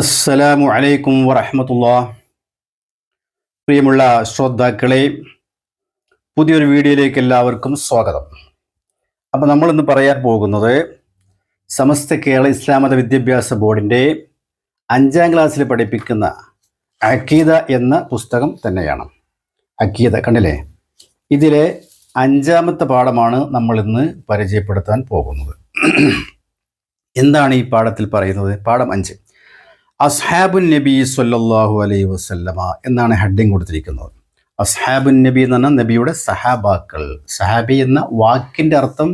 അസ്സലാമു അലൈക്കും വറഹ്മത്തുള്ളാഹി. പ്രിയമുള്ള ശ്രോതാക്കളെ, പുതിയൊരു വീഡിയോയിലേക്ക് എല്ലാവർക്കും സ്വാഗതം. അപ്പോൾ നമ്മളിന്ന് പറയാൻ പോകുന്നത് സമസ്ത കേരള ഇസ്ലാം മത വിദ്യാഭ്യാസ ബോർഡിൻ്റെ 5ാം ക്ലാസ്സിൽ പഠിപ്പിക്കുന്ന അഖീദ എന്ന പുസ്തകം തന്നെയാണ്. അഖീദ കണ്ടില്ലേ, ഇതിലെ 5ാമത്തെ പാഠമാണ് നമ്മളിന്ന് പരിചയപ്പെടുത്താൻ പോകുന്നത്. എന്താണ് ഈ പാഠത്തിൽ പറയുന്നത്? പാഠം 5, അസ്ഹാബുൻ നബി സല്ലല്ലാഹു അലൈഹി വസല്ലമ എന്നാണ് ഹെഡിങ് കൊടുത്തിരിക്കുന്നത്. അസ്ഹാബുൻ നബി എന്ന് പറഞ്ഞാൽ നബിയുടെ സഹാബാക്കൾ. സഹാബി എന്ന വാക്കിൻ്റെ അർത്ഥം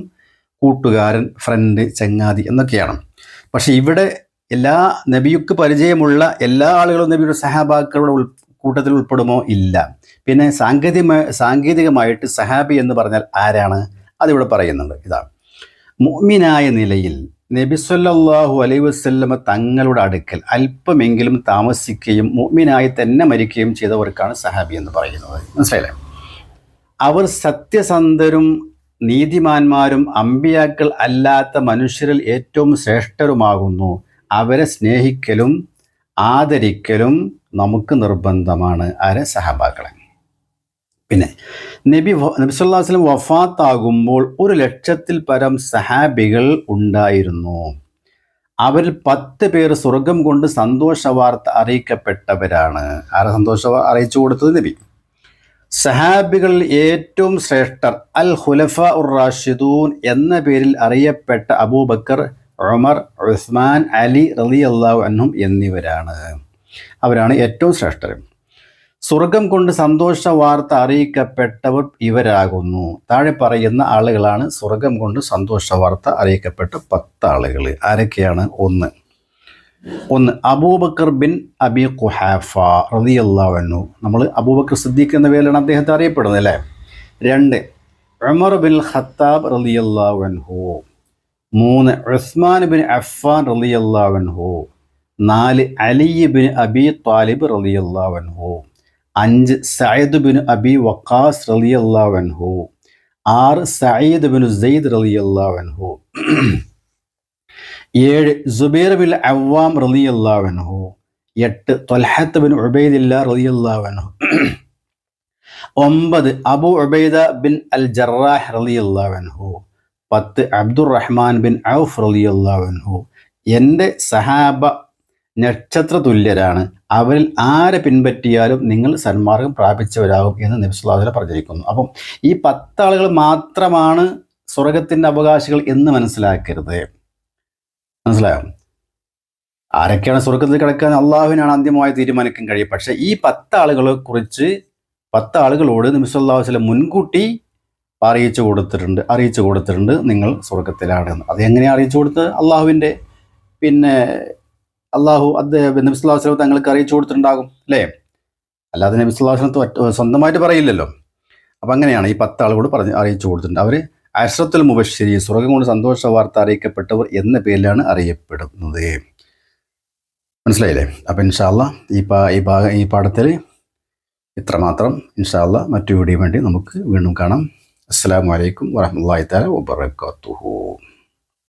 കൂട്ടുകാരൻ, ഫ്രണ്ട്, ചങ്ങാതി എന്നൊക്കെയാണ്. പക്ഷെ ഇവിടെ എല്ലാ നബിക്ക് പരിചയമുള്ള എല്ലാ ആളുകളും നബിയുടെ സഹാബാക്കളുടെ കൂട്ടത്തിൽ ഉൾപ്പെടുമോ? ഇല്ല. പിന്നെ സാങ്കേതികമായിട്ട് സഹാബി എന്ന് പറഞ്ഞാൽ ആരാണ്? അതിവിടെ പറയുന്നുണ്ട്. ഇതാണ്, മുഅ്മിനായ നിലയിൽ നബി സല്ലല്ലാഹു അലൈഹി വസല്ലമ തങ്ങളുടെ അടുക്കൽ അല്പമെങ്കിലും താമസിക്കുകയും മുഅ്മിനായി തന്നെ മരിക്കുകയും ചെയ്തവർക്കാണ് സഹാബി എന്ന് പറയുന്നത്. മനസ്സിലായില്ലേ? അവർ സത്യസന്ധരും നീതിമാന്മാരും അമ്പിയാക്കൾ അല്ലാത്ത മനുഷ്യരിൽ ഏറ്റവും ശ്രേഷ്ഠരുമാകുന്നു. അവരെ സ്നേഹിക്കലും ആദരിക്കലും നമുക്ക് നിർബന്ധമാണ്. ആരെ? സഹാബാക്കളെ. പിന്നെ നബി സല്ലല്ലാഹു അലൈഹി വസല്ലം വഫാത്താകുമ്പോൾ 1,00,000-ൽ പരം സഹാബികൾ ഉണ്ടായിരുന്നു. അവരിൽ 10 പേർ സ്വർഗം കൊണ്ട് സന്തോഷ വാർത്ത അറിയിക്കപ്പെട്ടവരാണ്. ആരെ സന്തോഷ അറിയിച്ചു കൊടുത്തത്? നബി. സഹാബികളിൽ ഏറ്റവും ശ്രേഷ്ഠർ അൽ ഖുലഫാ ഉർ റാഷിദൂൻ എന്ന പേരിൽ അറിയപ്പെട്ട അബൂബക്കർ, ഉമർ, ഉസ്മാൻ, അലി റളിയല്ലാഹു അൻഹും എന്നിവരാണ്. അവരാണ് ഏറ്റവും ശ്രേഷ്ഠർ. സ്വർഗം കൊണ്ട് സന്തോഷ വാർത്ത അറിയിക്കപ്പെട്ടവർ ഇവരാകുന്നു. താഴെ പറയുന്ന ആളുകളാണ് സ്വർഗം കൊണ്ട് സന്തോഷ വാർത്ത അറിയിക്കപ്പെട്ട 10 ആളുകൾ. ആരൊക്കെയാണ്? ഒന്ന് അബൂബക്കർ ബിൻ അബി ഖുഹാഫ റളിയല്ലാഹു അൻഹു. നമ്മൾ അബൂബക്കർ സിദ്ദീഖ് എന്ന പേരിലാണ് അദ്ദേഹത്തെ അറിയപ്പെടുന്നത്, അല്ലേ? 2 ഉമർ ബിൻ ഖത്താബ് റളിയല്ലാഹു അൻഹു. 3 ഉസ്മാൻ ബിൻ അഫ്ഫാൻ റളിയല്ലാഹു അൻഹു. 4 അലി ബിൻ അബി ത്വാലിബ് റളിയല്ലാഹു അൻഹു. 5 സഅദ് ബിൻ അബി വഖാസ് റളിയല്ലാഹു അൻഹു. 6 സഈദ് ബിൻ സെയ്ദ് റളിയല്ലാഹു അൻഹു. 7 സുബൈർ ബിൻ അവ്വാം റളിയല്ലാഹു അൻഹു. 8 ത്വൽഹത്ത് ബിൻ ഉബൈദില്ലാ റളിയല്ലാഹു അൻഹു. 9 അബൂ ഉബൈദ ബിൻ അൽ ജറാഹ് റളിയല്ലാഹു അൻഹു. 10 അബ്ദുറഹ്മാൻ ബിൻ ഔഫ് റളിയല്ലാഹു അൻഹു. എൻ്റെ സഹാബ നക്ഷത്ര തുല്യരാണ്. അവരിൽ ആരെ പിൻപറ്റിയാലും നിങ്ങൾ സന്മാർഗം പ്രാപിച്ചവരാകും എന്ന് നബി സല്ലല്ലാഹു അലൈഹി വസല്ലം പറഞ്ഞിരിക്കുന്നു. അപ്പം ഈ 10 ആളുകൾ മാത്രമാണ് സ്വർഗത്തിൻ്റെ അവകാശികൾ എന്ന് മനസ്സിലാക്കരുത്. മനസ്സിലായോ? ആരൊക്കെയാണ് സ്വർഗത്തിൽ കിടക്കാൻ അള്ളാഹുവിനാണ് അന്തിമമായി തീരുമാനിക്കാൻ കഴിയും. പക്ഷേ ഈ 10 ആളുകളെ കുറിച്ച് 10 ആളുകളോട് നബി സല്ലല്ലാഹു അലൈഹി വസല്ലം മുൻകൂട്ടി അറിയിച്ചു കൊടുത്തിട്ടുണ്ട് നിങ്ങൾ സ്വർഗത്തിലാണ്. അതെങ്ങനെയാണ് അറിയിച്ചു കൊടുത്തത്? അള്ളാഹുവിൻ്റെ അള്ളാഹു അദ്ദേഹം നബി സല്ലല്ലാഹു അലൈഹി വസല്ലം തങ്ങൾക്ക് അറിയിച്ചു കൊടുത്തിട്ടുണ്ടാകും, അല്ലേ? അല്ലാതെ നബി സല്ലല്ലാഹു അലൈഹി വസല്ലം സ്വന്തമായിട്ട് പറയില്ലല്ലോ. അപ്പം അങ്ങനെയാണ് ഈ 10 ആളുകളോട് അറിയിച്ചു കൊടുത്തിട്ടുണ്ട്. അവർ അശ്റത്തുൽ മുബശ്ശിരീൻ, സ്വർഗം കൊണ്ട് സന്തോഷ വാർത്ത അറിയിക്കപ്പെട്ടവർ എന്ന പേരിലാണ് അറിയപ്പെടുന്നത്. മനസ്സിലായില്ലേ? അപ്പം ഇൻഷാ അല്ലാഹ് ഈ പാഠത്തിൽ ഇത്രമാത്രം. ഇൻഷാ അല്ലാഹ് മറ്റു വീഡിയോ വേണ്ടി നമുക്ക് വീണ്ടും കാണാം. അസ്സലാമു അലൈക്കും വറഹ്മത്തുള്ളാഹി തആല വബറകാതുഹു.